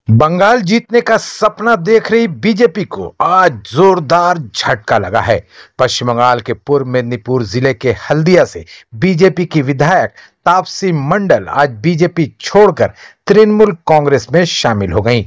बंगाल जीतने का सपना देख रही बीजेपी को आज जोरदार झटका लगा है। पश्चिम बंगाल के पूर्व मेदिनीपुर जिले के हल्दिया से बीजेपी की विधायक तापसी मंडल आज बीजेपी छोड़कर तृणमूल कांग्रेस में शामिल हो गईं।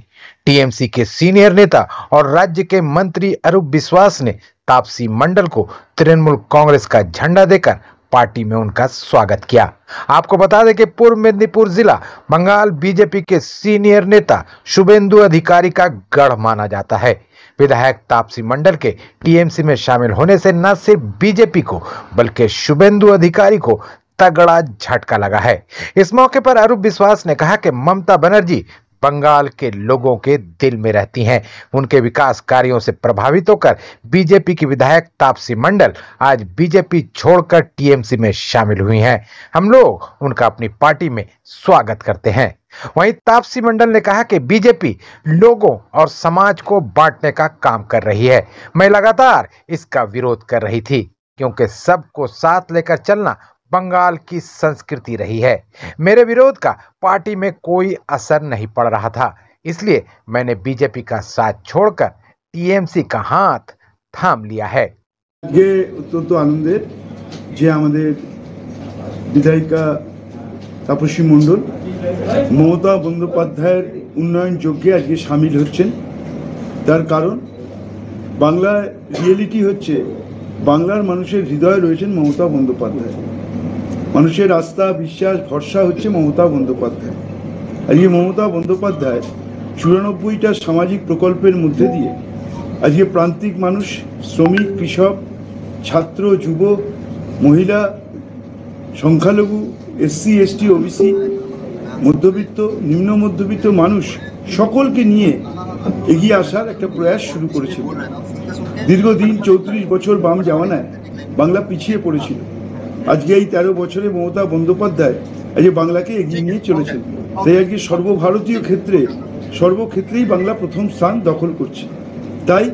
टीएमसी के सीनियर नेता और राज्य के मंत्री अरूप विश्वास ने तापसी मंडल को तृणमूल कांग्रेस का झंडा देकर पार्टी में उनका स्वागत किया। आपको बता दें कि पूर्व मेदिनीपुर जिला बंगाल बीजेपी के सीनियर नेता शुभेंदु अधिकारी का गढ़ माना जाता है। विधायक तापसी मंडल के टीएमसी में शामिल होने से न सिर्फ बीजेपी को बल्कि शुभेंदु अधिकारी को तगड़ा झटका लगा है। इस मौके पर अरूप विश्वास ने कहा कि ममता बनर्जी बंगाल के लोगों के दिल में रहती हैं। उनके विकास कार्यों से प्रभावित होकर बीजेपी की विधायक तापसी मंडल आज बीजेपी छोड़कर टीएमसी में शामिल हुई हैं। हम लोग उनका अपनी पार्टी में स्वागत करते हैं। वहीं तापसी मंडल ने कहा कि बीजेपी लोगों और समाज को बांटने का काम कर रही है। मैं लगातार इसका विरोध कर रही थी क्योंकि सबको साथ लेकर चलना बंगाल की संस्कृति रही है। मेरे विरोध का पार्टी में कोई असर नहीं पड़ रहा था, इसलिए मैंने बीजेपी का साथ छोड़कर टीएमसी का हाथ थाम लिया है। ये অত্যন্ত আনন্দের যে আমাদের বিধায়িকা তাপসী মণ্ডল মমতা বন্দ্যোপাধ্যায়ের উন্নয়ন যজ্ঞে আজকে শামিল হচ্ছেন। তার কারণ বাংলার রিয়েলিটি হচ্ছে বাংলার মানুষের হৃদয়ে রয়েছেন মমতা বন্দ্যোপাধ্যায়। মানুষের আস্থা বিশ্বাস ভরসা হচ্ছে মমতা বন্দ্যোপাধ্যায়। আজকে মমতা বন্দ্যোপাধ্যায় 94টা সামাজিক প্রকল্পের মধ্যে দিয়ে আজকে প্রান্তিক মানুষ, শ্রমিক, কৃষক, ছাত্র, যুব, মহিলা, সংখ্যালঘু, এসসি এসটি ওবিসি, মধ্যবিত্ত, নিম্ন মধ্যবিত্ত মানুষ সকলকে নিয়ে এগিয়ে আসার একটা প্রয়াস শুরু করেছিল। দীর্ঘদিন 34 বছর বাম জামানায় বাংলা পিছিয়ে পড়েছিল। আজকে এই 13 বছরে মমতা বন্দ্যোপাধ্যায় আজকে বাংলাকে এগিয়ে নিয়ে চলেছেন। তাই আজকে সর্বভারতীয় সর্বক্ষেত্রেই বাংলা প্রথম স্থান দখল করছে। তাই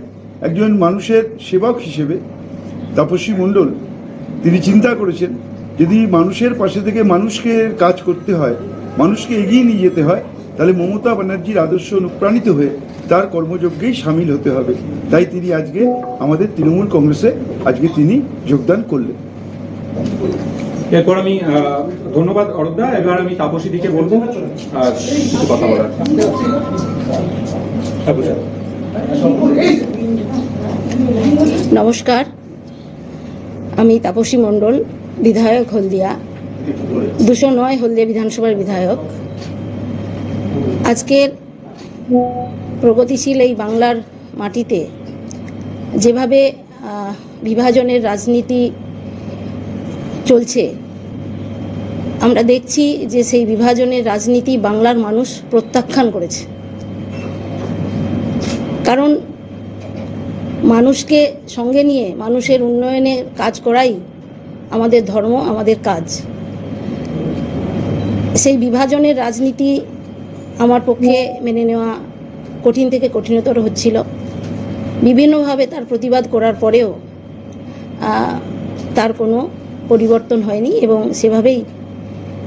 একজন মানুষের সেবক হিসেবে তাপসী মণ্ডল তিনি চিন্তা করেছেন যদি মানুষের পাশে থেকে মানুষকে কাজ করতে হয়, মানুষকে এগিয়ে নিয়ে যেতে হয়, তাহলে মমতা ব্যানার্জির আদর্শ অনুপ্রাণিত হয়ে তার কর্মযজ্ঞেই সামিল হতে হবে। তাই তিনি আজকে আমাদের তৃণমূল কংগ্রেসে আজকে তিনি যোগদান করলেন। এরপর আমি ধন্যবাদ অরূপদা। এবার আমি তাপসী দিকে বলবো কিছু কথা বলার। নমস্কার, আমি তাপসী মণ্ডল, বিধায়ক হলদিয়া 209 হলদিয়া বিধানসভার বিধায়ক। আজকের প্রগতিশীল এই বাংলার মাটিতে যেভাবে বিভাজনের রাজনীতি চলছে, আমরা দেখছি যে সেই বিভাজনের রাজনীতি বাংলার মানুষ প্রত্যাখ্যান করেছে। কারণ মানুষকে সঙ্গে নিয়ে মানুষের উন্নয়নের কাজ করাই আমাদের ধর্ম, আমাদের কাজ। সেই বিভাজনের রাজনীতি আমার পক্ষে মেনে নেওয়া কঠিন থেকে কঠিনতর হচ্ছিল। বিভিন্নভাবে তার প্রতিবাদ করার পরেও তার কোনো পরিবর্তন হয়নি এবং সেভাবেই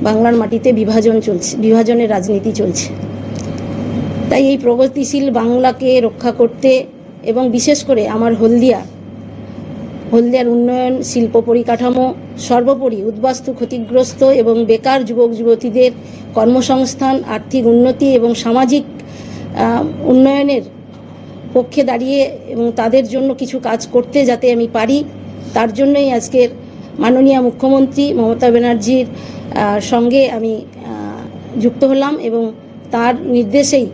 বাংলার মাটিতে বিভাজনের রাজনীতি চলছে। তাই এই প্রগতিশীল বাংলাকে রক্ষা করতে এবং বিশেষ করে আমার হলদিয়ার উন্নয়ন, শিল্প পরিকাঠামো, সর্বোপরি উদ্বাস্তু ক্ষতিগ্রস্ত এবং বেকার যুবক যুবতীদের কর্মসংস্থান, আর্থিক উন্নতি এবং সামাজিক উন্নয়নের পক্ষে দাঁড়িয়ে এবং তাদের জন্য কিছু কাজ করতে যাতে আমি পারি, তার জন্যই আজকের মাননীয় মুখ্যমন্ত্রী মমতা ব্যানার্জির সঙ্গে আমি যুক্ত হলাম এবং তার নির্দেশেই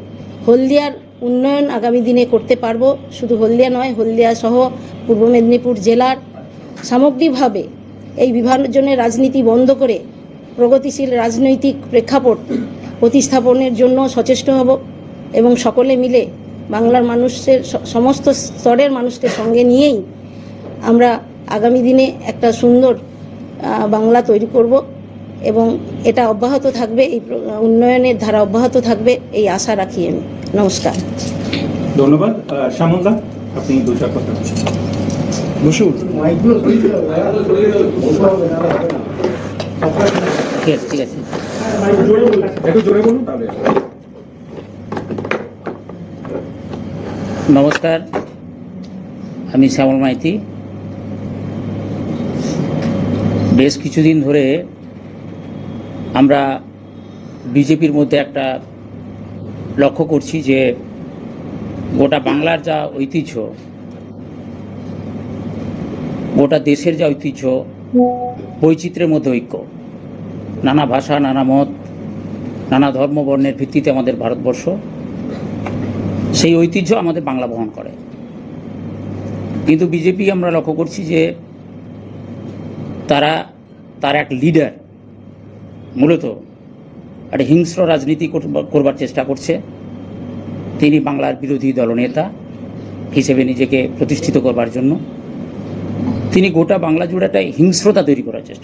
হলদিয়ার উন্নয়ন আগামী দিনে করতে পারবো। শুধু হলদিয়া নয়, হলদিয়া সহ পূর্ব মেদিনীপুর জেলার সামগ্রিকভাবে এই বিভাজনের রাজনীতি বন্ধ করে প্রগতিশীল রাজনৈতিক প্রেক্ষাপট প্রতিস্থাপনের জন্য সচেষ্ট হব এবং সকলে মিলে বাংলার মানুষের সমস্ত স্তরের মানুষকে সঙ্গে নিয়েই আমরা আগামী দিনে একটা সুন্দর বাংলা তৈরি করব এবং এটা অব্যাহত থাকবে, এই উন্নয়নের ধারা অব্যাহত থাকবে, এই আশা রাখি আমি। নমস্কার। ধন্যবাদ। শ্যামলদা, আপনি দু চার কথা বসুন। ঠিক আছে, একটু জোরে বলুন তাহলে। নমস্কার, আমি শ্যামল মাইতি। বেশ কিছুদিন ধরে আমরা বিজেপির মধ্যে একটা লক্ষ্য করছি যে গোটা বাংলার যা ঐতিহ্য, গোটা দেশের যা ঐতিহ্য, বৈচিত্র্যের মধ্যে ঐক্য, নানা ভাষা, নানা মত, নানা ধর্ম বর্ণের ভিত্তিতে আমাদের ভারতবর্ষ, সেই ঐতিহ্য আমাদের বাংলা বহন করে। কিন্তু বিজেপি আমরা লক্ষ্য করছি যে তার এক লিডার মূলত একটা হিংস্র রাজনীতি করবার চেষ্টা করছে। তিনি বাংলার বিরোধী দলনেতা হিসেবে নিজেকে প্রতিষ্ঠিত করবার জন্য তিনি গোটা বাংলা জুড়ে একটা হিংস্রতা তৈরি করার চেষ্টা